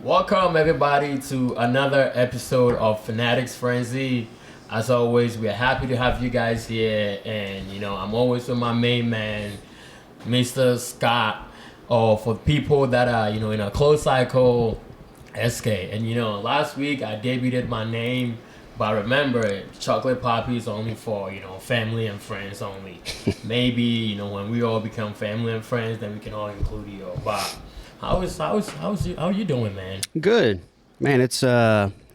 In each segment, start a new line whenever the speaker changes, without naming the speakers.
Welcome everybody to another episode of Fanatics Frenzy. As always, we are happy to have you guys here, and I'm always with my main man, Mr. Scott. Or for people that are in a close cycle, SK. And last week I debuted my name, but remember, chocolate poppy is only for family and friends only. Maybe when we all become family and friends, then we can all include you. But how are you doing, man?
Good, man. It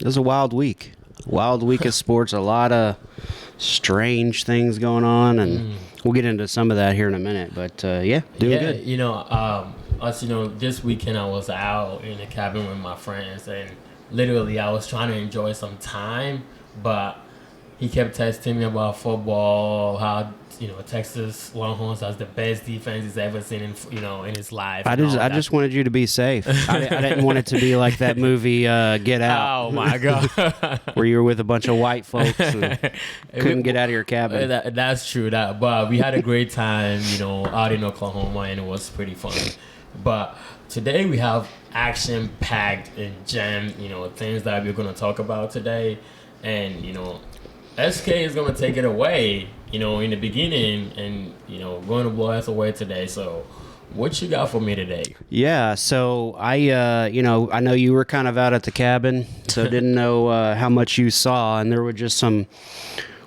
was a wild week. Wild week of sports. A lot of strange things going on, and we'll get into some of that here in a minute. But doing good.
This weekend I was out in the cabin with my friends, and literally I was trying to enjoy some time, but he kept texting me about football, how Texas Longhorns has the best defense he's ever seen in his life.
I just wanted you to be safe. I didn't want it to be like that movie Get Out.
Oh my God,
where you were with a bunch of white folks and couldn't get out of your cabin.
That's true. But we had a great time, out in Oklahoma, and it was pretty fun. But today we have action-packed and jammed, things that we're going to talk about today, and SK is going to take it away, in the beginning, and, going to blow us away today. So what you got for me today?
Yeah, so I know you were kind of out at the cabin, so didn't know how much you saw, and there were just some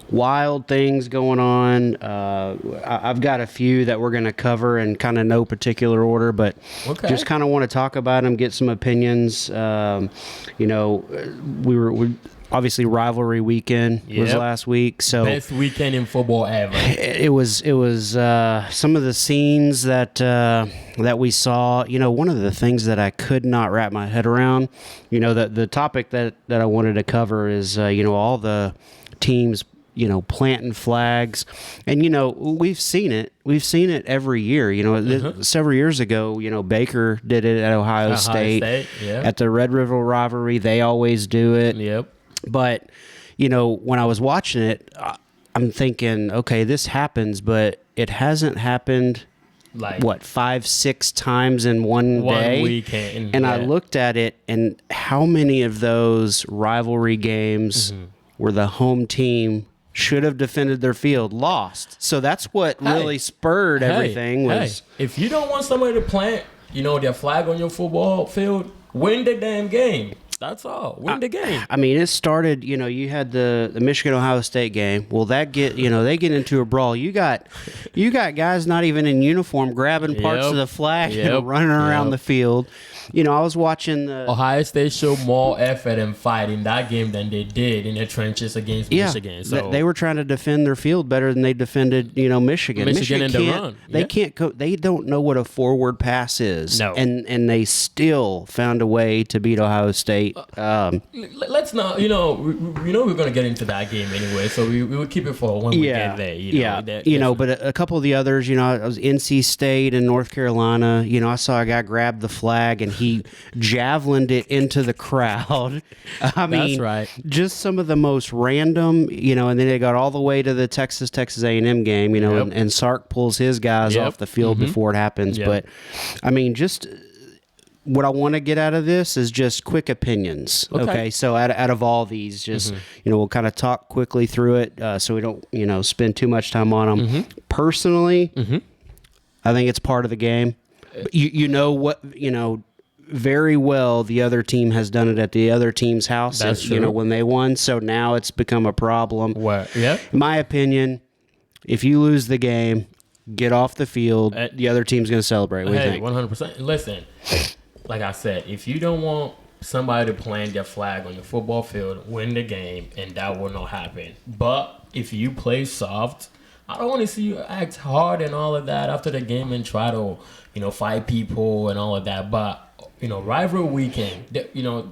wild things going on. I've got a few that we're going to cover in kind of no particular order, but just kind of want to talk about them, get some opinions. We obviously rivalry weekend was last week, so
best weekend in football ever.
It was some of the scenes that we saw. One of the things that I could not wrap my head around. The topic that I wanted to cover is all the teams planting flags, and we've seen it every year. Several years ago, Baker did it at Ohio State. At the Red River rivalry, they always do it. But when I was watching it, I'm thinking, okay, this happens, but it hasn't happened like 5-6 times in one day
weekend.
And I looked at it, and how many of those rivalry games where the home team should have defended their field, lost. So that's what really spurred everything.
If you don't want somebody to plant, their flag on your football field, win the damn game. That's all. Win the game.
I mean, it started, you had the Michigan-Ohio State game. Well, they get into a brawl. You got guys not even in uniform grabbing parts of the flag and running around the field. I was watching the
Ohio State showed more effort and fight in that game than they did in the trenches against Michigan. So
they were trying to defend their field better than they defended, Michigan.
Michigan in the run.
They can't go. They don't know what a forward pass is.
No.
And they still found a way to beat Ohio State.
Let's not. We're going to get into that game anyway, so we will keep it for when we get there.
But a couple of the others, I was NC State and North Carolina. I saw a guy grab the flag and he javelined it into the crowd. I mean,
that's right.
Just some of the most random, and then they got all the way to the Texas A&M game, and Sark pulls his guys off the field before it happens. But I mean, just what I want to get out of this is just quick opinions. Okay. So out of all these, just, we'll kind of talk quickly through it so we don't, spend too much time on them. Personally, I think it's part of the game. Very well the other team has done it at the other team's house.
That's true.
When they won. So now it's become a problem.
In
my opinion, if you lose the game, get off the field. The other team's going to celebrate. What do you think?
100%. Listen, like I said, if you don't want somebody to plant their flag on your football field, win the game, and that will not happen. But if you play soft, I don't want to see you act hard and all of that after the game and try to, fight people and all of that. But rivalry weekend,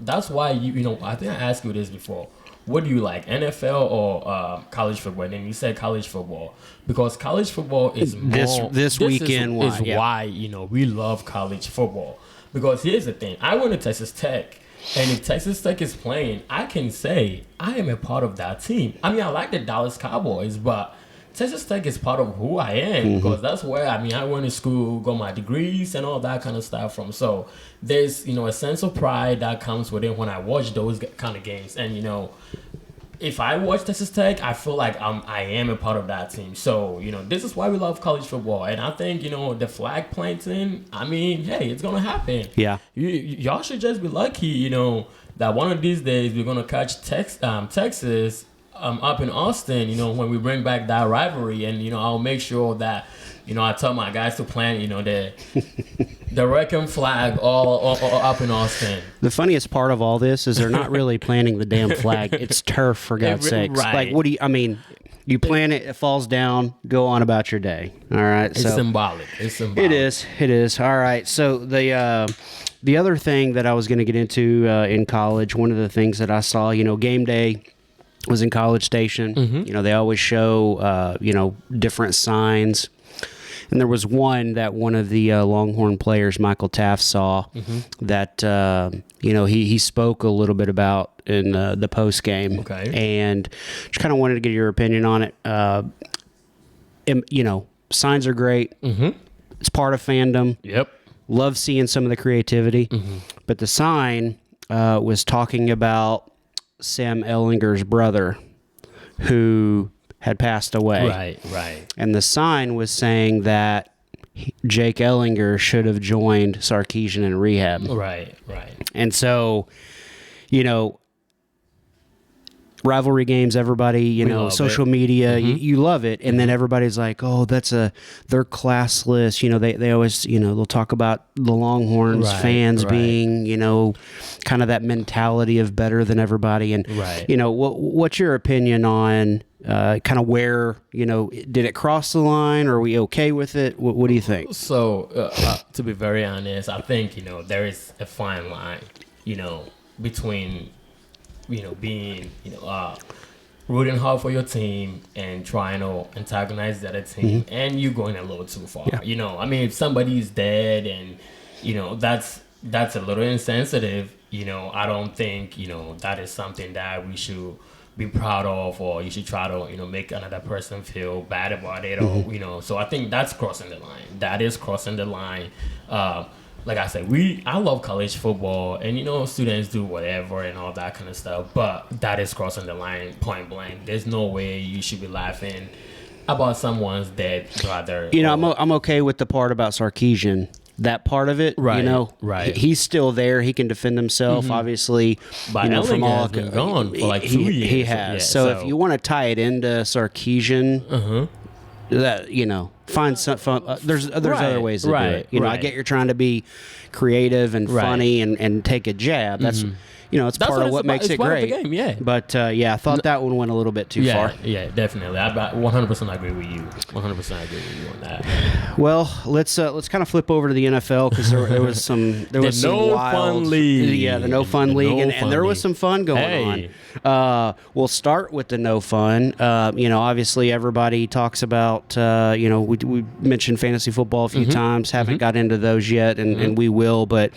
that's why I think I asked you this before. What do you like, NFL or college football? And then you said college football because college football is more.
This weekend
is why we love college football. Because here's the thing, I went to Texas Tech, and if Texas Tech is playing, I can say I am a part of that team. I mean, I like the Dallas Cowboys, but Texas Tech is part of who I am because that's where I went to school, got my degrees and all that kind of stuff from. So there's a sense of pride that comes with it when I watch those kind of games. And if I watch Texas Tech, I feel like I am a part of that team. So this is why we love college football. And I think the flag planting. Hey, it's gonna happen.
Yeah,
y'all should just be lucky. That one of these days we're gonna catch Texas. Up in Austin, when we bring back that rivalry, and I'll make sure that I tell my guys to plant the wrecking flag all up in Austin.
the funniest part of all this is they're not really planting the damn flag. It's turf, for God's sakes.
Right.
Like, what do you plant it, it falls down, go on about your day. All right,
It's symbolic.
It is. All right, so the other thing that I was going to get into in college, one of the things that I saw, game day was in College Station. They always show different signs, and there was one that one of the Longhorn players, Michael Taft, saw that he spoke a little bit about in the post game.
Okay.
And just kind of wanted to get your opinion on it. Signs are great. It's part of fandom.
Yep.
Love seeing some of the creativity, but the sign was talking about Sam Ellinger's brother, who had passed away.
Right.
And the sign was saying that Jake Ellinger should have joined Sarkisian in rehab.
Right.
And so, rivalry games, everybody, social media, you love it. And then everybody's like, oh, they're classless. They always, they'll talk about the Longhorns fans being, kind of that mentality of better than everybody. And, what's your opinion on kind of where, did it cross the line? Are we okay with it? What do you think?
So, to be very honest, I think, there is a fine line, between being, rooting hard for your team and trying to antagonize the other team, and you going a little too far. Yeah. If somebody's dead and, that's a little insensitive, I don't think, that is something that we should be proud of, or you should try to, make another person feel bad about it, or, so I think that's crossing the line. That is crossing the line. Like I said, I love college football, and students do whatever and all that kind of stuff, but that is crossing the line point blank. There's no way you should be laughing about someone's dead brother.
I'm okay with the part about Sarkisian. That part of it,
right.
He's still there. He can defend himself, obviously.
But from all has been gone for like 2 years.
He has. Yeah, so if you want to tie it into Sarkisian, that find some fun. There's other ways to do it. I get you're trying to be creative and funny and take a jab. That's it's part of what makes it great.
Game, yeah.
But I thought that one went a little bit too far.
Yeah, definitely. I 100% agree with you. 100% agree with you on that.
Well, let's kind of flip over to the NFL because there was some
no
wild
fun league.
Yeah, the no fun league, and there was some fun going on. We'll start with the no fun. Obviously everybody talks about we mentioned fantasy football a few times. Haven't got into those yet, and we will, but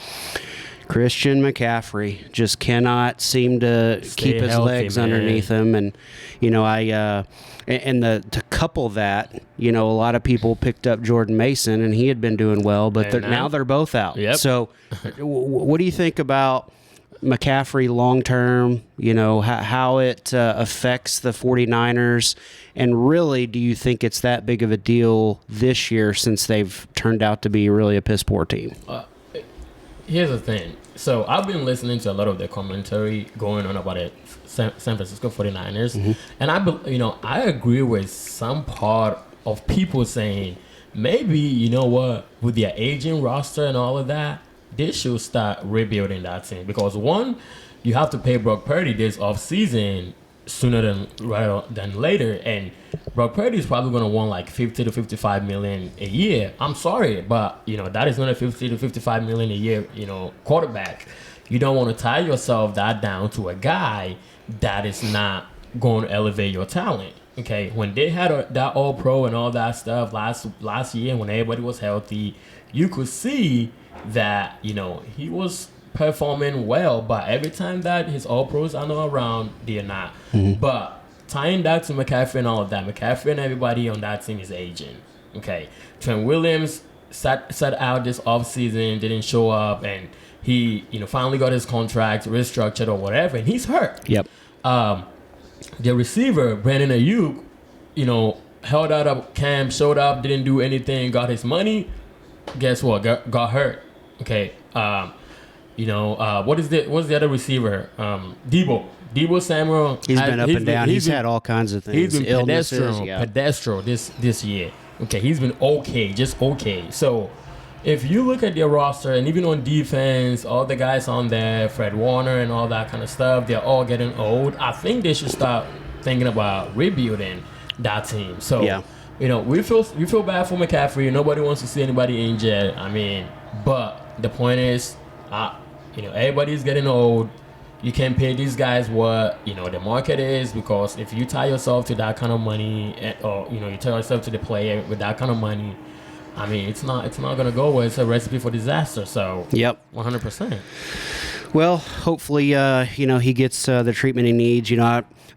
Christian McCaffrey just cannot seem to keep his legs underneath him, and to couple that, a lot of people picked up Jordan Mason, and he had been doing well, but now they're both out.
Yep.
So, what do you think about McCaffrey long term? How it affects the 49ers, and really, do you think it's that big of a deal this year since they've turned out to be really a piss poor team?
Here's the thing. So I've been listening to a lot of the commentary going on about it, San Francisco 49ers, and I agree with some part of people saying maybe with their aging roster and all of that, they should start rebuilding that team, because one, you have to pay Brock Purdy this offseason sooner than later, and Brock Purdy is probably going to want like 50 to 55 million a year. I'm sorry, but that is not a 50 to 55 million a year quarterback. You don't want to tie yourself that down to a guy that is not going to elevate your talent. Okay, when they had that All Pro and all that stuff last year, when everybody was healthy, you could see that he was performing well, but every time that his All Pros are not around, they're not. But tying that to McCaffrey and all of that, McCaffrey and everybody on that team is aging. Okay. Trent Williams sat out this offseason, didn't show up, and he, finally got his contract restructured or whatever, and he's hurt.
Yep.
The receiver, Brandon Ayuk, held out of camp, showed up, didn't do anything, got his money. Guess what? Got hurt. Okay. What's the other receiver? Debo Samuel.
He's been up and down. He's had all kinds of things.
He's been pedestrian this year. Okay, he's been okay, just okay. So if you look at their roster, and even on defense, all the guys on there, Fred Warner and all that kind of stuff, they're all getting old. I think they should start thinking about rebuilding that team. So
yeah.
We feel bad for McCaffrey. Nobody wants to see anybody injured. I mean, but the point is, everybody's getting old. You can pay these guys what the market is, because if you tie yourself to that kind of money, or you tie yourself to the player with that kind of money, I mean, it's not gonna go well. It's a recipe for disaster. So
yep,
100%.
Well, hopefully, he gets the treatment he needs.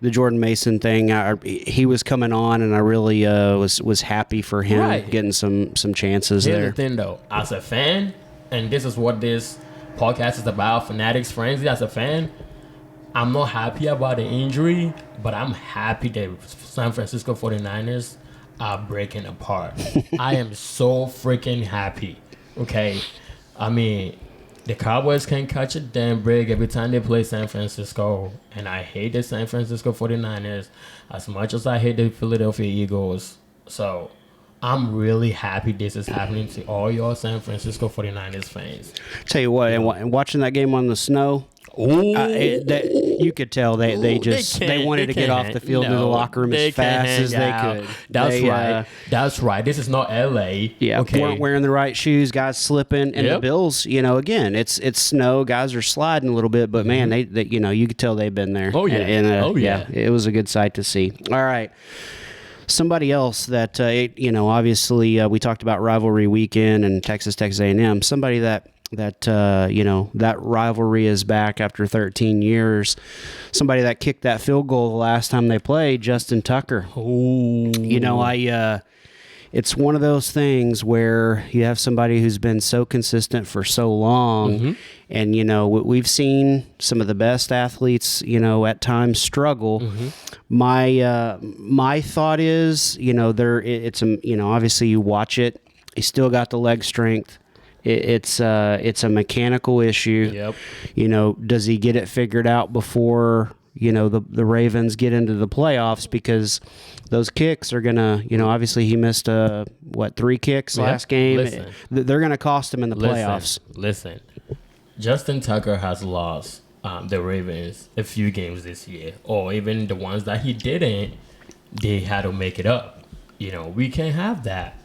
The Jordan Mason thing, he was coming on, and I really was happy for him getting some chances there.
Here's the thing, though, as a fan, and this is what this podcast is about, Fanatics Frenzy. As a fan, I'm not happy about the injury, but I'm happy that San Francisco 49ers are breaking apart. I am so freaking happy. Okay, I mean, the Cowboys can catch a damn break every time they play San Francisco, and I hate the San Francisco 49ers as much as I hate the Philadelphia Eagles. So I'm really happy this is happening to all y'all San Francisco 49ers fans.
Tell you what, and watching that game on the snow, you could tell they wanted to get off the field to the locker room as fast as they could.
That's right. This is not LA.
Yeah,
okay.
Weren't wearing the right shoes, guys slipping, and the Bills. Again, it's snow, guys are sliding a little bit, but man, they you could tell they've been there.
Oh yeah,
and, it was a good sight to see. All right. Somebody else that obviously we talked about rivalry weekend and Texas A&M. Somebody that that rivalry is back after 13 years. Somebody that kicked that field goal the last time they played, Justin Tucker.
Ooh.
It's one of those things where you have somebody who's been so consistent for so long, and we've seen some of the best athletes, at times struggle. My thought is, obviously you watch it, he still got the leg strength. It's a mechanical issue.
Yep.
Does he get it figured out before the Ravens get into the playoffs? Because those kicks are gonna, obviously he missed 3 kicks last game.
Listen,
they're gonna cost him in the playoffs.
Listen, Justin Tucker has lost the Ravens a few games this year, or even the ones that he didn't, they had to make it up. We can't have that.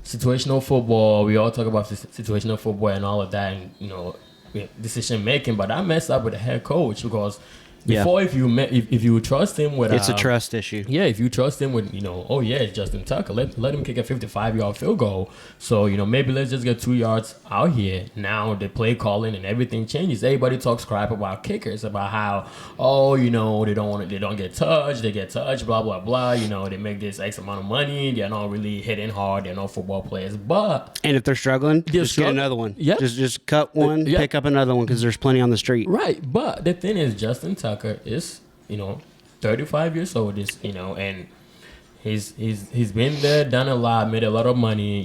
Situational football. We all talk about situational football and all of that, and decision making. But I messed up with the head coach, because before, if you trust him with,
it's a trust issue.
Yeah, if you trust him with, it's Justin Tucker. Let him kick a 55-yard field goal. So maybe let's just get 2 yards out here. Now the play calling and everything changes. Everybody talks crap about kickers, about how they don't get touched, they get touched, blah blah blah. They make this X amount of money. They're not really hitting hard. They're not football players. And
if they're struggling, just get another one.
Yeah,
just cut one, pick up another one, because there's plenty on the street.
Right, but the thing is, Justin Tucker is 35 years old, and he's been there, done a lot, made a lot of money.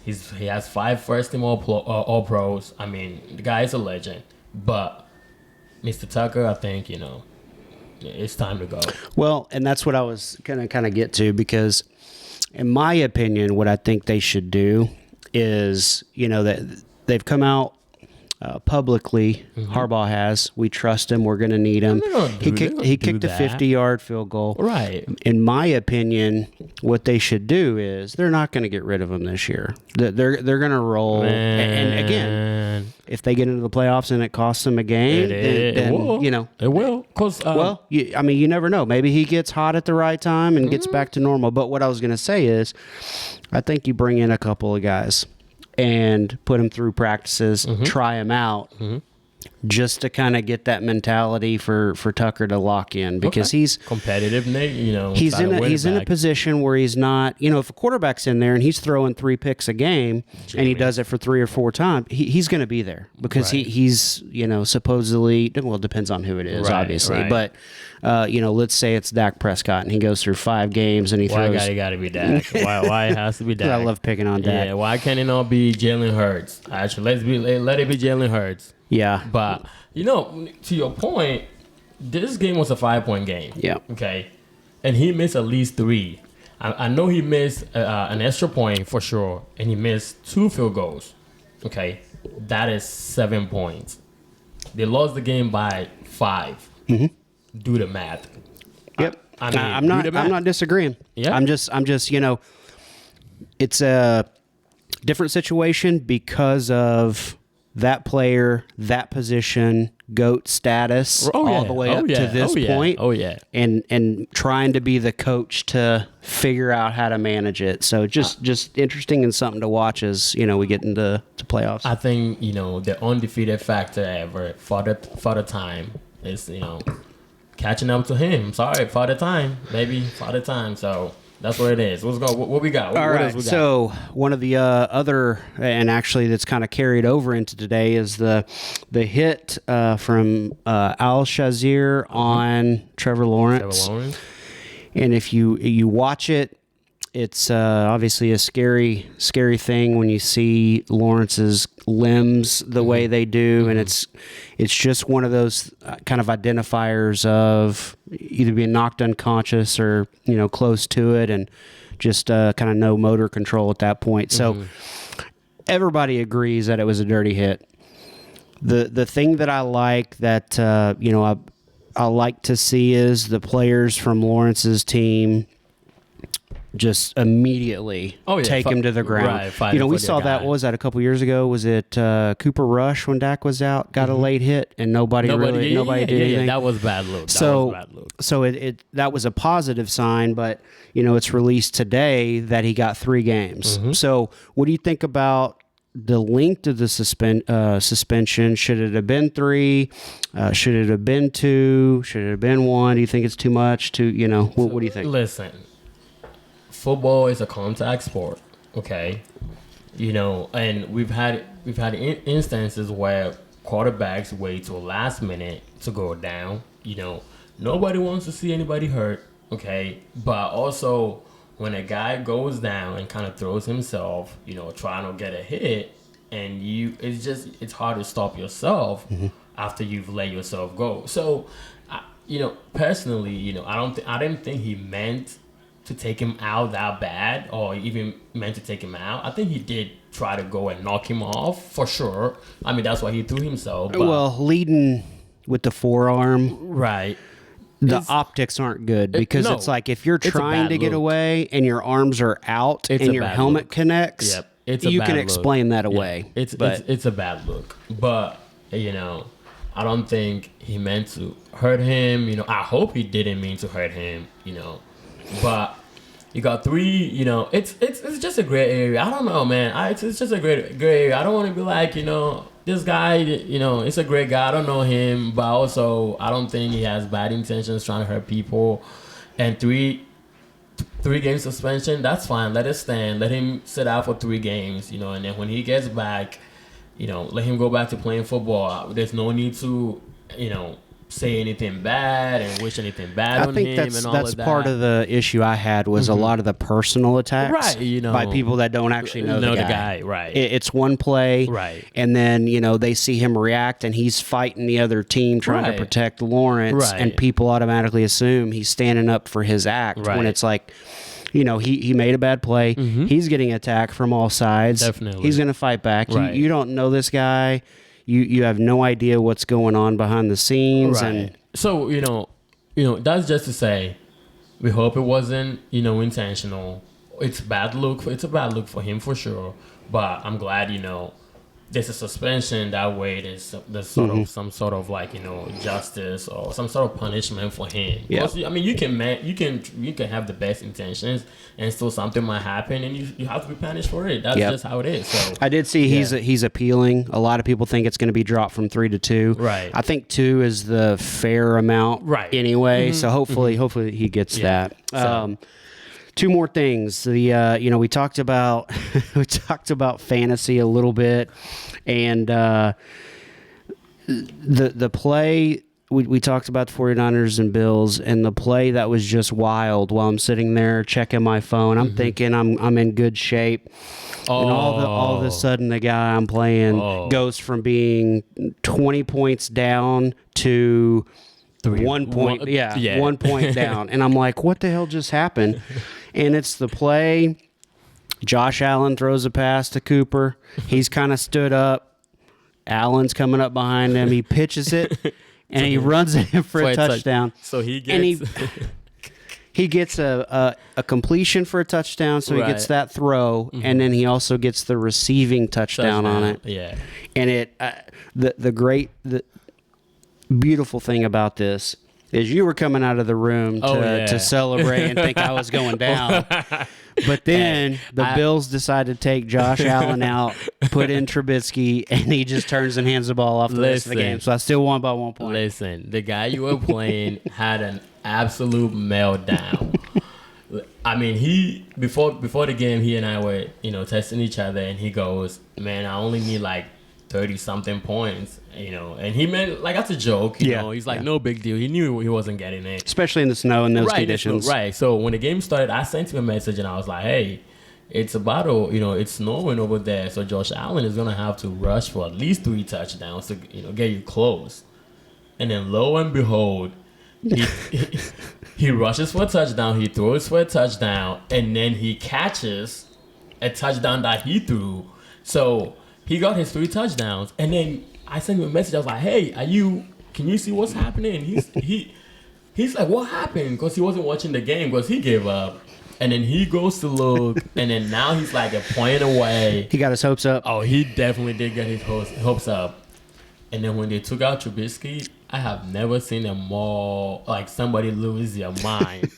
He has 5 first team all pros. I mean, the guy is a legend. But Mr. Tucker, I think it's time to go. Well,
and that's what I was gonna kind of get to, because in my opinion, what I think they should do is that they've come out publicly. Harbaugh has. We trust him. We're going to need him. He kicked a 50-yard field goal.
Right.
In my opinion, what they should do is they're not going to get rid of him this year. They're going to roll. And again, if they get into the playoffs and it costs them a game, then
it will. Cause,
you never know. Maybe he gets hot at the right time and gets back to normal. But what I was going to say is, I think you bring in a couple of guys and put him through practices, try him out, just to kind of get that mentality for Tucker to lock in, because he's
competitive,
he's in a position where he's not, if a quarterback's in there and he's throwing 3 picks a game and he does it for 3 or 4 times, he's going to be there because he's supposedly, well, it depends on who it is, obviously, but let's say it's Dak Prescott and he goes through 5 games and he throws.
Why got to be Dak? Why it has to be Dak?
I love picking on Dak.
Yeah, why can't it not be Jalen Hurts? Actually, let it be Jalen Hurts.
Yeah.
But, to your point, this game was a 5-point game.
Yeah.
Okay. And he missed at least 3. I know he missed an extra point for sure, and he missed 2 field goals. Okay. That is 7 points. They lost the game by 5. Mm-hmm. Do the math.
Yep. I'm not disagreeing. Yeah. I'm just, it's a different situation because of that player, that position, GOAT status, all the way up to this point.
Oh, yeah.
And trying to be the coach to figure out how to manage it. So just interesting and something to watch as, we get into playoffs.
I think, the undefeated factor ever for the time is, catching up to him. Sorry, for the time, baby, for the time. So that's what it is. Let's go. What we got?
All right. So one of the other, and actually that's kind of carried over into today, is the hit from Al Shazir on Trevor Lawrence. And if you watch it, it's obviously a scary thing when you see Lawrence's limbs the way they do, and it's just one of those kind of identifiers of either being knocked unconscious or close to it, and just kind of no motor control at that point. So everybody agrees that it was a dirty hit. The thing that I like that I like to see is the players from Lawrence's team just immediately take him to the ground. Right, we saw that. What was that, a couple years ago? Was it Cooper Rush when Dak was out, got a late hit, and nobody did anything? Yeah,
that was bad look.
So that was a positive sign, but it's released today that he got 3 games. So what do you think about the length of the suspension? Should it have been 3? Should it have been 2? Should it have been 1? Do you think it's too much? What do you think?
Listen. Football is a contact sport, okay? And we've had instances where quarterbacks wait till last minute to go down. Nobody wants to see anybody hurt, okay? But also, when a guy goes down and kind of throws himself, trying to get a hit, and it's hard to stop yourself after you've let yourself go. So, personally, I didn't think he meant to take him out that bad, or even meant to take him out. I think he did try to go and knock him off for sure. I mean, that's why he threw himself.
Well, leading with the forearm,
right?
The optics aren't good because it's like if you're trying to get away and your arms are out and your helmet connects, you can explain that away.
It's a bad look, but I don't think he meant to hurt him. I hope he didn't mean to hurt him. But you got 3, it's just a gray area. I don't know, man. It's just a gray area. I don't want to be like, this guy, it's a great guy. I don't know him, but also I don't think he has bad intentions trying to hurt people. And 3 game suspension, that's fine. Let it stand. Let him sit out for 3 games, and then when he gets back, let him go back to playing football. There's no need to, say anything bad and wish anything bad on him and all of that. I think that's part of the issue I had was a lot of the personal attacks by people that don't actually know the guy. Right.
It's one play,
right,
and then they see him react and he's fighting the other team trying to protect Lawrence, and people automatically assume he's standing up for his act when it's like, he made a bad play. He's getting attacked from all sides.
Definitely,
he's going to fight back. You don't know this guy. You have no idea what's going on behind the scenes, and
so that's just to say, we hope it wasn't intentional. It's a bad look for him for sure. But I'm glad there's a suspension, that way there's sort of some sort of like, justice or some sort of punishment for him.
Yeah.
I mean, you can have the best intentions and still something might happen, and you have to be punished for it. That's just how it is. So
I did see he's appealing. A lot of people think it's going to be dropped from 3 to 2.
Right.
I think 2 is the fair amount.
Right.
Anyway, so hopefully he gets that.
So,
2 more things. We talked about fantasy a little bit, and the play we talked about the 49ers and Bills, and the play that was just wild while I'm sitting there checking my phone. I'm thinking I'm in good shape. And all of a sudden the guy I'm playing goes from being 20 points down to 1 point. 1 point down. And I'm like, what the hell just happened? And it's the play. Josh Allen throws a pass to Cooper. He's kind of stood up. Allen's coming up behind him. He pitches it, and he runs it in for a touchdown.
So he gets...
He gets a completion for a touchdown, so he gets that throw, and then he also gets the receiving touchdown on it.
Yeah.
And the beautiful thing about this is you were coming out of the room to celebrate and think I was going down. But then the Bills decided to take Josh Allen out, put in Trubisky, and he just turns and hands the ball off the rest of the game. So I still won by 1 point.
Listen, the guy you were playing had an absolute meltdown. I mean, he before the game, he and I were testing each other, and he goes, "Man, I only need like 30-something points," and he meant like that's a joke. He's like, no big deal. He knew he wasn't getting it,
especially in the snow and those conditions.
Right. So when the game started, I sent him a message, and I was like, "Hey, it's about it's snowing over there, so Josh Allen is gonna have to rush for at least 3 touchdowns to get you close." And then lo and behold, he rushes for a touchdown, he throws for a touchdown, and then he catches a touchdown that he threw. So he got his 3 touchdowns, and then I sent him a message. I was like, "Hey, can you see what's happening?" He's like, "What happened?" Because he wasn't watching the game because he gave up. And then he goes to look, and then now he's like a point away.
He got his hopes up.
Oh, he definitely did get his hopes up. And then when they took out Trubisky, I have never seen a more like somebody lose their mind.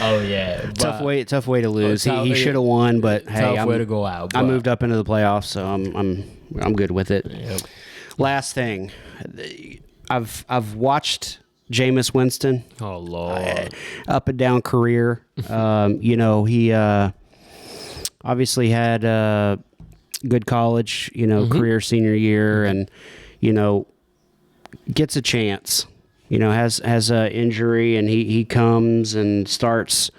Oh yeah,
tough way to lose. He should have won, but hey,
tough way to go out.
I moved up into the playoffs, so I'm good with it.
Yep.
Last thing, I've watched Jameis Winston.
Oh Lord,
up and down career. He obviously had a good college, career senior year, and gets a chance. Has a injury, and he comes and starts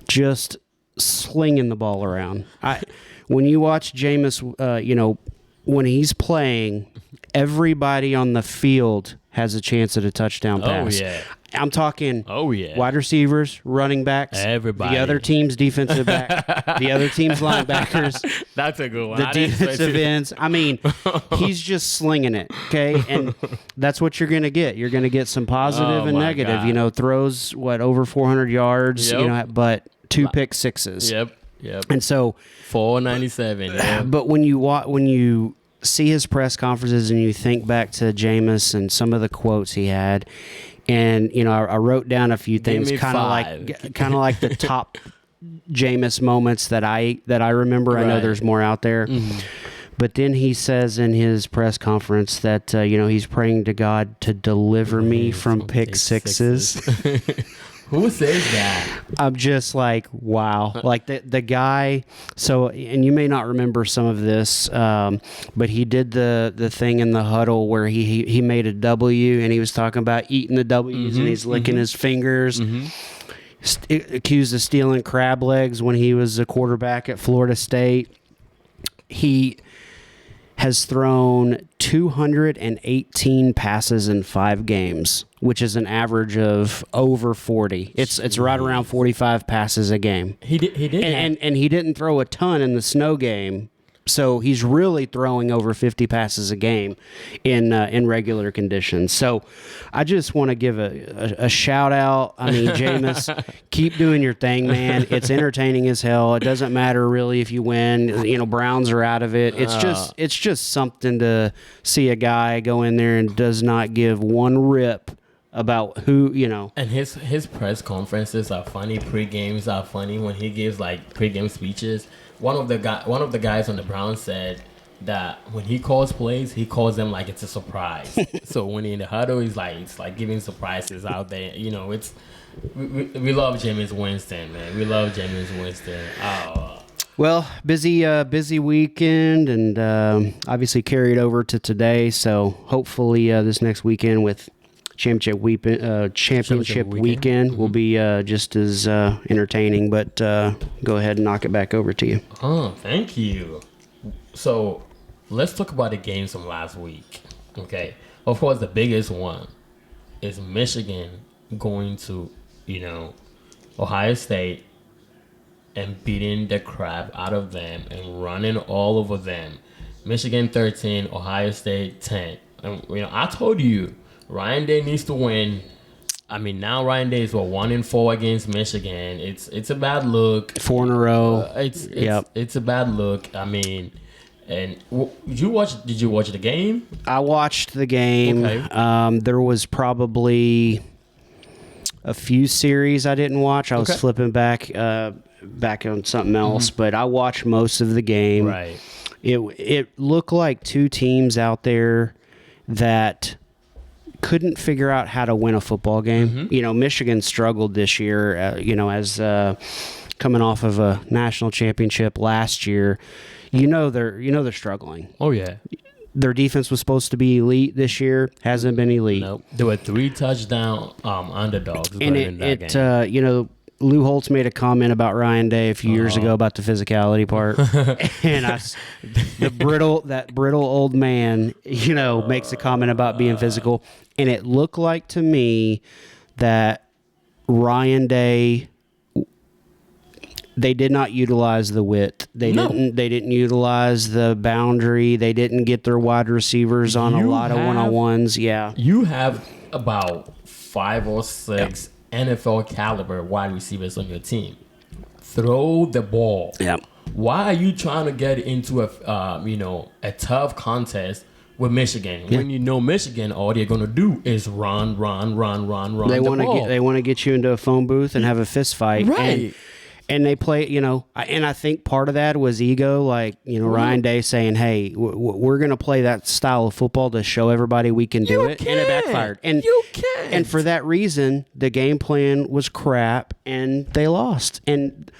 just slinging the ball around. When you watch Jameis, when he's playing, everybody on the field has a chance at a touchdown pass.
Oh, yeah.
I'm talking wide receivers, running backs,
everybody.
The other team's defensive back, the other team's linebackers.
That's a good one.
The defensive ends. I mean, he's just slinging it, okay? And that's what you're going to get. You're going to get some positive and negative.
God.
Throws, over 400 yards, but 2 pick sixes.
Yep.
And so
497. Yeah.
But when you see his press conferences and you think back to Jameis and some of the quotes he had, and I wrote down a few things, kind of like the top Jameis moments that I remember. Right. I know there's more out there, but then he says in his press conference that he's praying to God to deliver me from pick sixes.
Who says that?
I'm just like, wow. Like the guy, and you may not remember some of this, but he did the thing in the huddle where he made a W, and he was talking about eating the W's, and he's licking his fingers. Accused of stealing crab legs when he was a quarterback at Florida State. He has thrown 218 passes in 5 games, which is an average of over 40. It's right around 45 passes a game.
He did,
and he didn't throw a ton in the snow game. So he's really throwing over 50 passes a game in regular conditions. So I just want to give a shout out. I mean, Jameis, keep doing your thing, man. It's entertaining as hell. It doesn't matter really if you win. You know, Browns are out of it. It's just something to see a guy go in there and does not give one rip about who, you know.
And his press conferences are funny. Pre-games are funny when he gives like pre-game speeches. One of the guys on the Browns said that when he calls plays, he calls them like it's a surprise. So when he's in the huddle, it's like giving surprises out there. You know, we love Jameis Winston, man. We love Jameis Winston.
Well, busy weekend, and obviously carried over to today. So hopefully this next weekend with championship weekend will be just as entertaining. But go ahead and knock it back over to you.
Oh, thank you. So let's talk about the games from last week. Okay, of course the biggest one is Michigan going to Ohio State and beating the crap out of them and running all over them. Michigan 13, Ohio State 10. And I told you Ryan Day needs to win. I mean, now Ryan Day is 1-4 against Michigan. It's a bad look.
4 in a row.
It's a bad look. I mean, and did you watch the game?
I watched the game.
Okay.
There was probably a few series I didn't watch. I was flipping back on something else, but I watched most of the game.
Right.
It looked like two teams out there that couldn't figure out how to win a football game. Michigan struggled this year, as coming off of a national championship last year. They're struggling.
Oh yeah.
Their defense was supposed to be elite this year. Hasn't been elite.
Nope. There were 3 touchdown underdogs
and
in that game.
Lou Holtz made a comment about Ryan Day a few years ago about the physicality part, and that brittle old man, makes a comment about being physical, and it looked like to me that Ryan Day, they did not utilize the width. They didn't utilize the boundary. They didn't get their wide receivers on a lot of one-on-ones. Yeah,
you have about 5 or 6. NFL caliber wide receivers on your team. Throw the ball.
Yeah.
Why are you trying to get into a tough contest with Michigan when Michigan all they're gonna do is run?
They want to get you into a phone booth and have a fist fight.
Right.
And they play, and I think part of that was ego, like, Ryan Day saying, hey, we're going to play that style of football to show everybody we can do it. And it backfired. And
you can't.
And for that reason, the game plan was crap and they lost. And,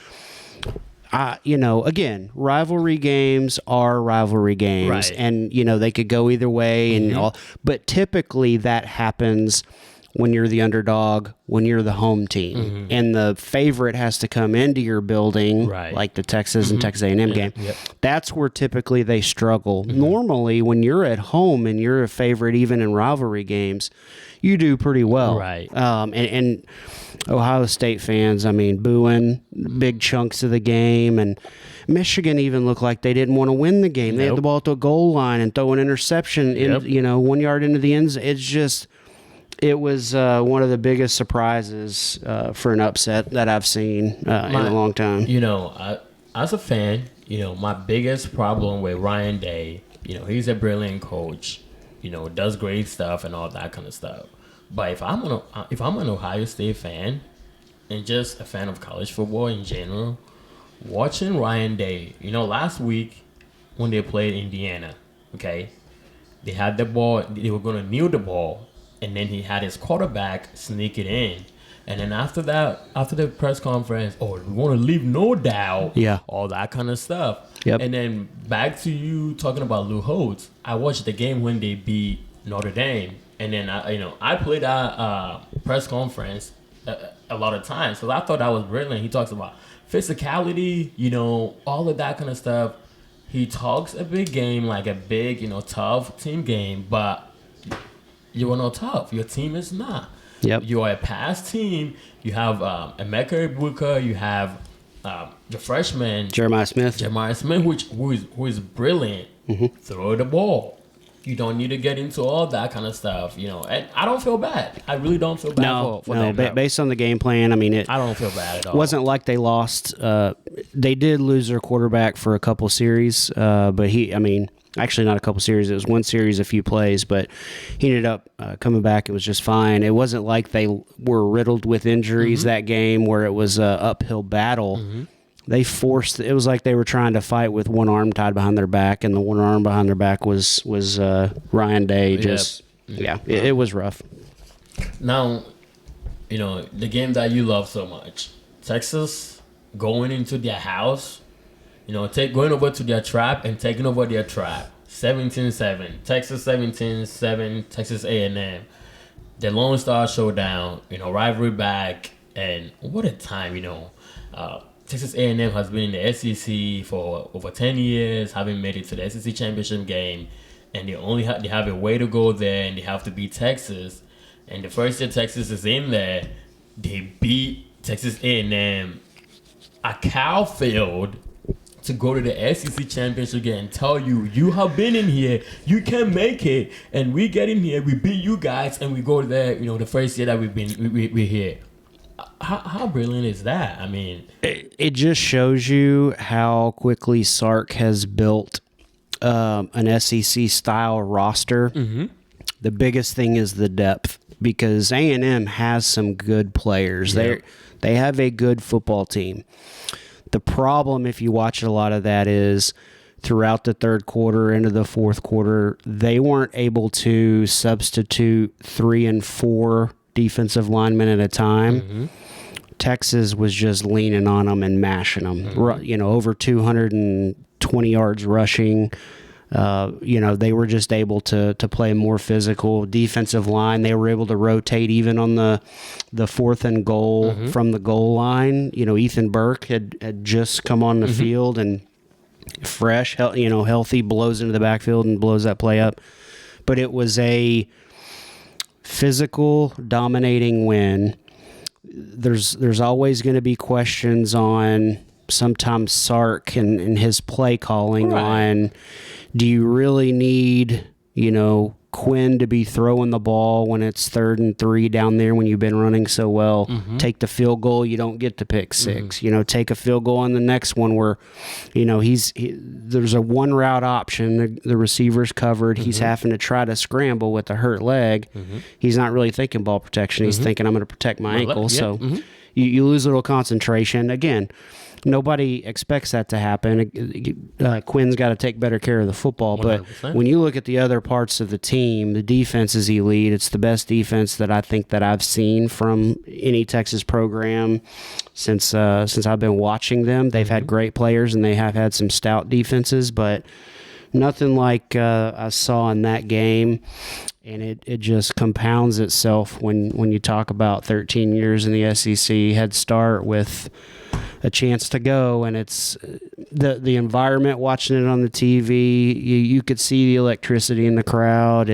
again, rivalry games are rivalry games.
Right.
And, they could go either way and all. But typically that happens when you're the underdog, when you're the home team, and the favorite has to come into your building,
right,
like the Texas and Texas A&M game.
Yep.
That's where typically they struggle. Normally, when you're at home and you're a favorite, even in rivalry games, you do pretty well.
Right.
And Ohio State fans, booing big chunks of the game, and Michigan even looked like they didn't want to win the game. They had the ball at the goal line and throw an interception, 1 yard into the end zone. It was one of the biggest surprises for an upset that I've seen in a long time.
As a fan, my biggest problem with Ryan Day, he's a brilliant coach, does great stuff and all that kind of stuff. But if I'm an Ohio State fan and just a fan of college football in general, watching Ryan Day, last week when they played Indiana, they had the ball, they were going to kneel the ball. And then he had his quarterback sneak it in. And then after that, after the press conference, we want to leave no doubt.
Yeah.
All that kind of stuff.
Yep.
And then back to you talking about Lou Holtz. I watched the game when they beat Notre Dame. And then, I played that press conference a lot of times. So I thought that was brilliant. He talks about physicality, all of that kind of stuff. He talks a big game, like a big, tough team game. But you are not tough. Your team is not.
Yep.
You are a past team. You have Emeka Ibuka. You have the freshman
Jeremiah Smith,
who is brilliant. Throw the ball. You don't need to get into all that kind of stuff, And I don't feel bad. I really don't feel bad for them.
Based on the game plan, I mean,
I don't feel bad at all.
It wasn't like they lost. They did lose their quarterback for a couple series, but actually not a couple series. It was one series, a few plays, but he ended up coming back. It was just fine. It wasn't like they were riddled with injuries that game where it was an uphill battle. They forced. It was like they were trying to fight with one arm tied behind their back, and the one arm behind their back was Ryan Day. It was rough.
Now, the game that you love so much, Texas going into their house, going over to their trap and taking over their trap. 17-7, Texas 17-7, Texas A&M. The Lone Star Showdown, rivalry back, and what a time, Texas A&M has been in the SEC for over 10 years, having made it to the SEC championship game, and they have a way to go there, and they have to beat Texas. And the first year Texas is in there, they beat Texas A&M at Cal Field to go to the SEC championship game and tell you have been in here, you can make it, and we get in here, we beat you guys, and we go there. The first year that we're here. How brilliant is that? I mean,
it just shows you how quickly Sark has built an SEC style roster. The biggest thing is the depth, because A&M has some good players. They have a good football team. The problem, if you watch a lot of that, is throughout the third quarter into the fourth quarter, they weren't able to substitute 3 and 4 defensive linemen at a time. Texas was just leaning on them and mashing them. Over 220 yards rushing. They were just able to play more physical defensive line. They were able to rotate even on the 4th and goal from the goal line. Ethan Burke had just come on the field and fresh, healthy, blows into the backfield and blows that play up. But it was a physical, dominating win. There's always going to be questions on sometimes Sark and his play calling on, do you really need, Quinn to be throwing the ball when it's 3rd and 3 down there when you've been running so well? Take the field goal, you don't get to pick 6. Take a field goal on the next one where, there's a one route option. The receiver's covered. He's having to try to scramble with a hurt leg. He's not really thinking ball protection. He's thinking, I'm going to protect my ankle. So you lose a little concentration. Again, nobody expects that to happen. Quinn's got to take better care of the football. 100%. But when you look at the other parts of the team, the defense is elite. It's the best defense that I think that I've seen from any Texas program since I've been watching them. They've had great players, and they have had some stout defenses, but nothing like I saw in that game. And it just compounds itself when you talk about 13 years in the SEC head start with a chance to go, and it's the environment, watching it on the TV, you could see the electricity in the crowd.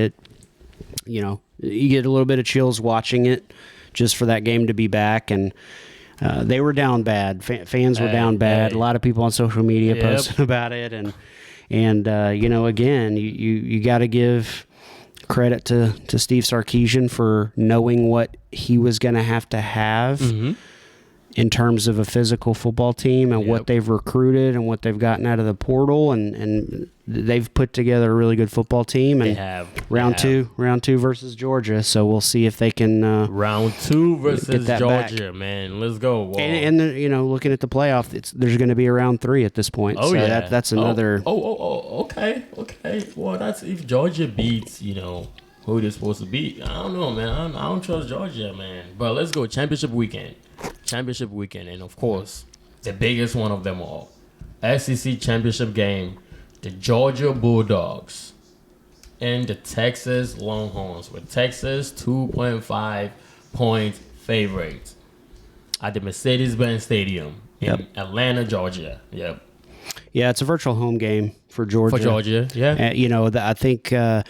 You get a little bit of chills watching it just for that game to be back. And they were down bad. Fans were down bad. A lot of people on social media posted about it. And again, you got to give credit to Steve Sarkisian for knowing what he was going to have in terms of a physical football team and what they've recruited and what they've gotten out of the portal, and they've put together a really good football team. And round two versus Georgia, so we'll see if they can
round 2 versus Georgia
back.
Man, let's go. Whoa.
And looking at the playoff, there's going to be a round 3 at this point. That's another.
Okay. Well, that's if Georgia beats who they're supposed to beat. I don't know, man. I don't trust Georgia, man. But let's go. Championship weekend, and of course, the biggest one of them all, SEC championship game, the Georgia Bulldogs and the Texas Longhorns, with Texas 2.5 point favorites at the Mercedes-Benz Stadium in Atlanta, Georgia.
Yeah, it's a virtual home game for Georgia. I think the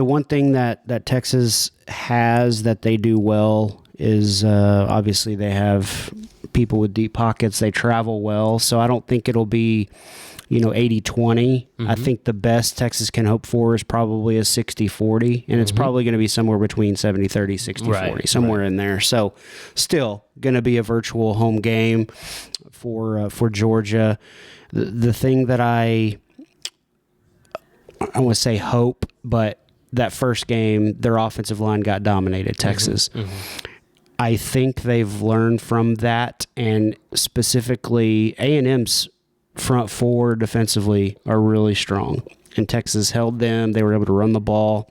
one thing that Texas has that they do well is obviously they have people with deep pockets. They travel well, so I don't think it'll be 80-20. I think the best Texas can hope for is probably a 60-40, and it's probably going to be somewhere between 70-30, 60-40, somewhere in there. So still going to be a virtual home game for Georgia. The thing that I want to say hope, but that first game, their offensive line got dominated, Texas. I think they've learned from that, and specifically A&M's front four defensively are really strong, and Texas held them. They were able to run the ball.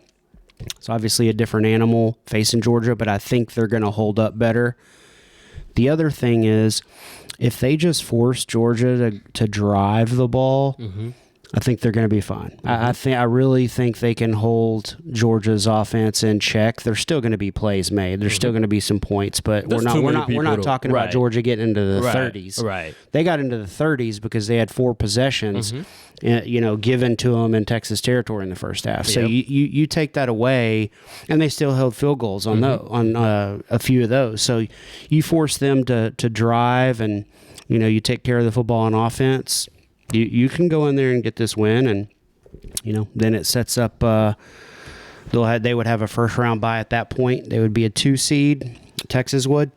It's obviously a different animal facing Georgia, but I think they're going to hold up better. The other thing is, if they just force Georgia to drive the ball, I think they're going to be fine. I really think they can hold Georgia's offense in check. There's still going to be plays made. There's still going to be some points, but we're not talking about Georgia getting into the 30s.
Right.
They got into the 30s because they had 4 possessions, given to them in Texas territory in the first half. So you take that away, and they still held field goals on a few of those. So you force them to drive, and you take care of the football on offense. You can go in there and get this win, and then it sets up. They would have a first round bye at that point. They would be a 2 seed. Texas would.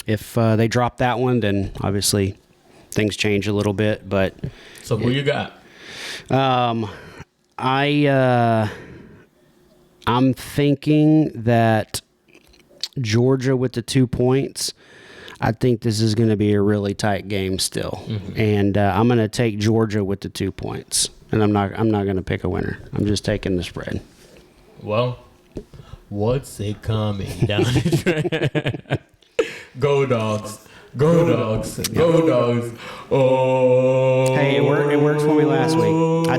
If they drop that one, then obviously things change a little bit. But
so who you got?
I'm thinking that Georgia with the 2 points. I think this is going to be a really tight game still, and I'm going to take Georgia with the 2 points, and I'm not going to pick a winner. I'm just taking the spread.
Well, what's it coming down the track? Go Dogs! Go Dogs! Go Dogs! Oh!
Hey, it worked for me last week. I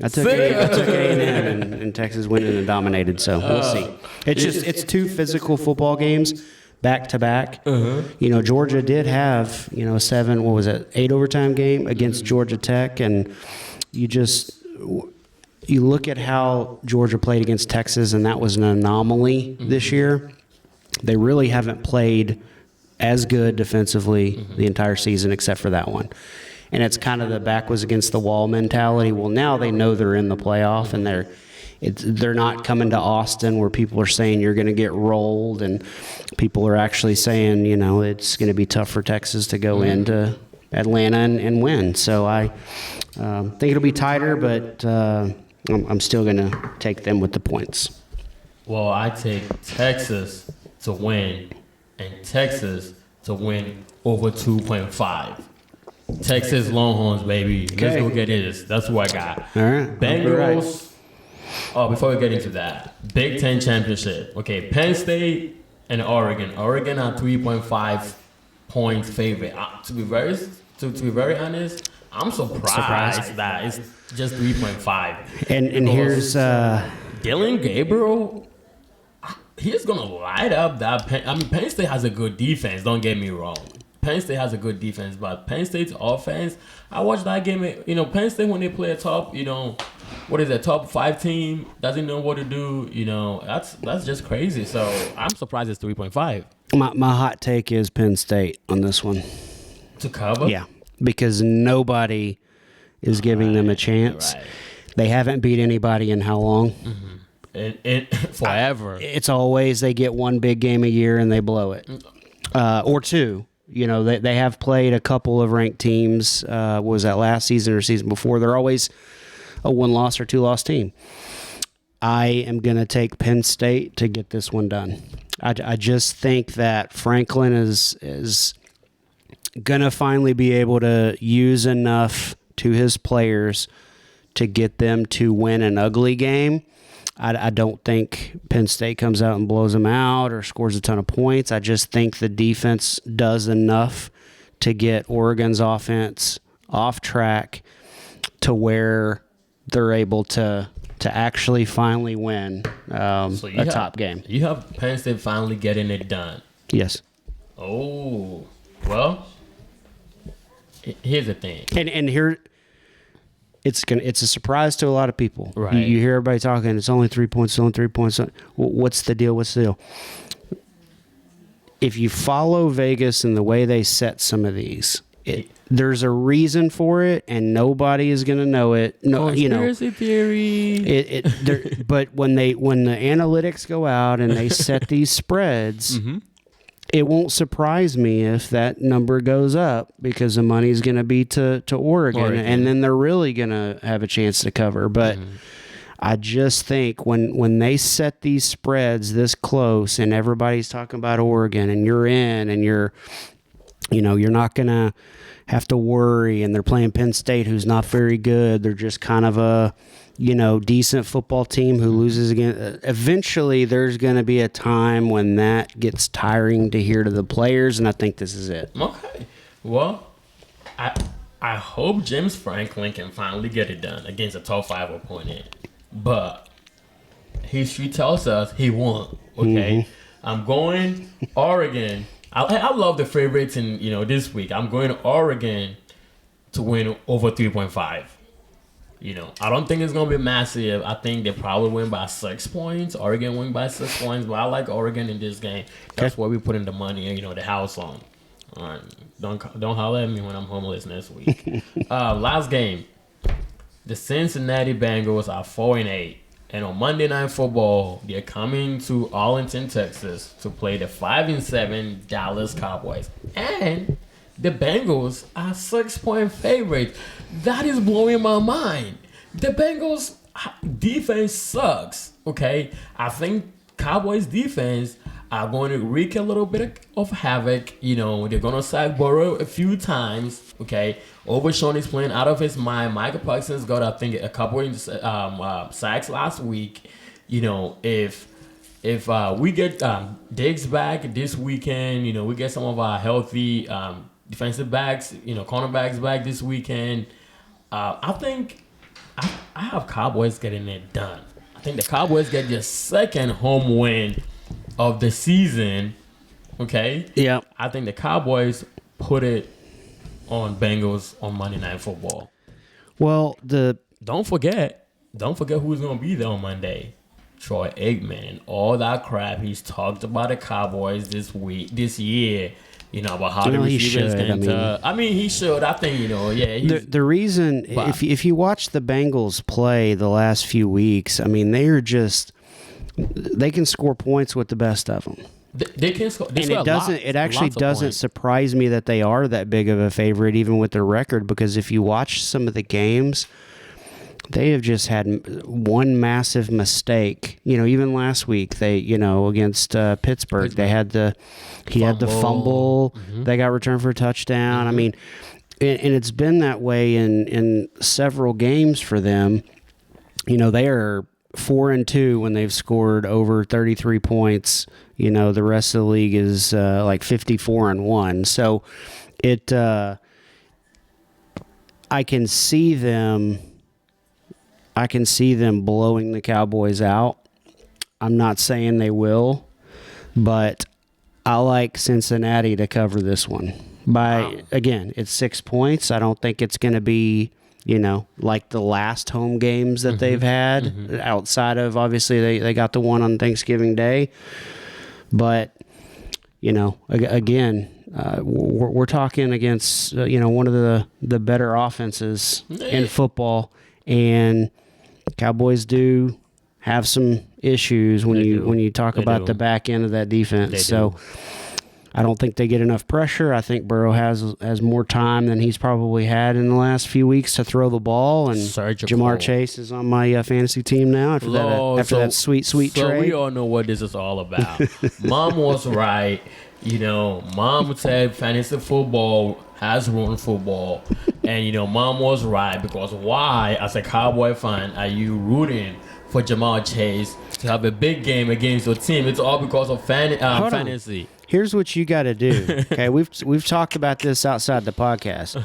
took A&M and Texas winning and dominated, so we'll see. It's 2 physical football games. Back to back. Georgia did have, 8 overtime game against Georgia Tech, and you look at how Georgia played against Texas, and that was an anomaly this year. They really haven't played as good defensively the entire season except for that one. And it's kind of the back was against the wall mentality. Well, now they know they're in the playoff, and they're not coming to Austin where people are saying you're going to get rolled, and people are actually saying, it's going to be tough for Texas to go into Atlanta and win. So I think it'll be tighter, but I'm still going to take them with the points.
Well, I take Texas to win, and Texas to win over 2.5. Texas Longhorns, baby.
Okay.
Let's go get this. That's what I got.
All right.
Bengals. Oh, before we get into that, Big Ten championship. Okay, Penn State and Oregon. Oregon are 3.5 points favorite. To be very honest, I'm surprised that it's just 3.5.
And here's
Dylan Gabriel. He's gonna light up that. Penn State has a good defense. Don't get me wrong. Penn State has a good defense, but Penn State's offense. I watched that game. Penn State when they play a top, top 5 team doesn't know what to do. That's just crazy. So I'm surprised it's 3.5.
my hot take is Penn State on this one.
To cover?
Yeah, because nobody is giving them a chance.
Right.
They haven't beat anybody in how long?
And forever.
It's always they get one big game a year and they blow it, or 2. They have played a couple of ranked teams. Was that last season or season before? They're always a 1-loss or 2-loss team. I am going to take Penn State to get this one done. I just think that Franklin is going to finally be able to use enough to his players to get them to win an ugly game. I don't think Penn State comes out and blows them out or scores a ton of points. I just think the defense does enough to get Oregon's offense off track to where they're able to actually finally win a top game.
You have Penn State finally getting it done.
Yes.
Oh, well, here's the thing.
And here... It's a surprise to a lot of people.
Right.
You hear everybody talking, it's only 3 points, it's only 3 points. What's the deal? if you follow Vegas and the way they set some of these, there's a reason for it, and nobody is going to know it. No,
Conspiracy theory.
But when the analytics go out and they set these spreads, it won't surprise me if that number goes up because the money's going to be to Oregon, and then they're really going to have a chance to cover. But I just think when they set these spreads this close and everybody's talking about Oregon and you're in and you're not going to have to worry, and they're playing Penn State, who's not very good. They're just kind of a, decent football team who loses again. Eventually, there's going to be a time when that gets tiring to hear to the players, and I think this is it.
Okay. Well, I hope James Franklin can finally get it done against a top 5 opponent. But history tells us he won't. Okay. I'm going Oregon. I love the favorites in this week. I'm going to Oregon to win over 3.5. I don't think it's gonna be massive. I think they probably win by 6 points. Oregon win by 6 points, but I like Oregon in this game. That's where we put in the money, the house on. All right, don't holler at me when I'm homeless next week. Last game, the Cincinnati Bengals are 4-8. And on Monday Night Football, they're coming to Arlington, Texas to play the 5-7 Dallas Cowboys. And the Bengals are 6-point favorites. That is blowing my mind. The Bengals defense sucks, okay? I think Cowboys defense are going to wreak a little bit of havoc. They're going to sack Burrow a few times, okay? Overshawn is playing out of his mind. Michael Parsons got, I think, a couple of sacks last week. If we get Diggs back this weekend, we get some of our healthy defensive backs, cornerbacks back this weekend. I think I have Cowboys getting it done. I think the Cowboys get their second home win of the season. Okay?
Yeah.
I think the Cowboys put it on Bengals on Monday Night Football.
Well,
don't forget who's going to be there on Monday. Troy Aikman and all that crap he's talked about the Cowboys this year. About how the receivers he should. I think,
the reason, if you watch the Bengals play the last few weeks, they can score points with the best of them.
They can score.
It actually doesn't surprise me that they are that big of a favorite, even with their record, because if you watch some of the games, they have just had one massive mistake. Even last week, they against Pittsburgh, they had he had the fumble. They got returned for a touchdown. And it's been that way in several games for them. They are 4-2 when they've scored over 33 points. The rest of the league is like 54-1. So I can see them blowing the Cowboys out. I'm not saying they will, but I like Cincinnati to cover this one. Again, it's 6 points. I don't think it's going to be like the last home games that they've had outside of, obviously, they got the one on Thanksgiving Day. But, again, we're talking against, one of the better offenses in football. And Cowboys do have some issues when you talk about the back end of that defense. So I don't think they get enough pressure. I think Burrow has more time than he's probably had in the last few weeks to throw the ball. And Jamar Chase is on my fantasy team now after that sweet trade.
So we all know what this is all about. Mom was right. Mom said fantasy football has ruined football. And, Mom was right, because why, as a Cowboy fan, are you rooting for Jamar Chase to have a big game against your team? It's all because of fantasy.
Here's what you got to do. Okay, we've talked about this outside the podcast.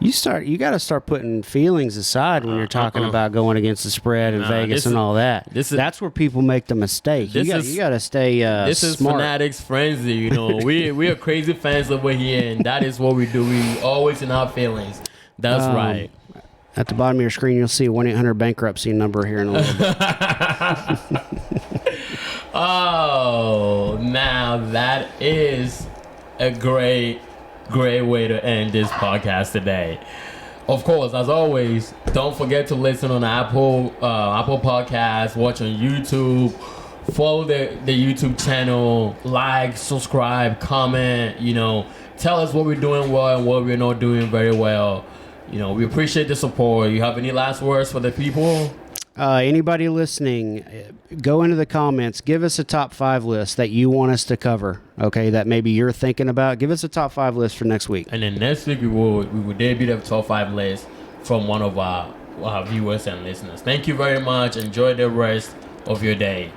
You got to start putting feelings aside when you're talking about going against the spread in Vegas and all that. That's where people make the mistake. You got to stay
This is
smart.
Fanatics Frenzy. We are crazy fans over here, and that is what we do. We always in our feelings. That's right.
At the bottom of your screen, you'll see a 1-800 bankruptcy number here in a little bit.
Oh, now that is a great way to end this podcast today. Of course, as always, don't forget to listen on Apple Podcasts, watch on YouTube, follow the YouTube channel, like, subscribe, comment, tell us what we're doing well and what we're not doing very well. We appreciate the support. You have any last words for the people?
Anybody listening, go into the comments. Give us a top 5 list that you want us to cover. Okay, that maybe you're thinking about. Give us a top 5 list for next week.
And then next week we will debut the top 5 list from one of our viewers and listeners. Thank you very much. Enjoy the rest of your day.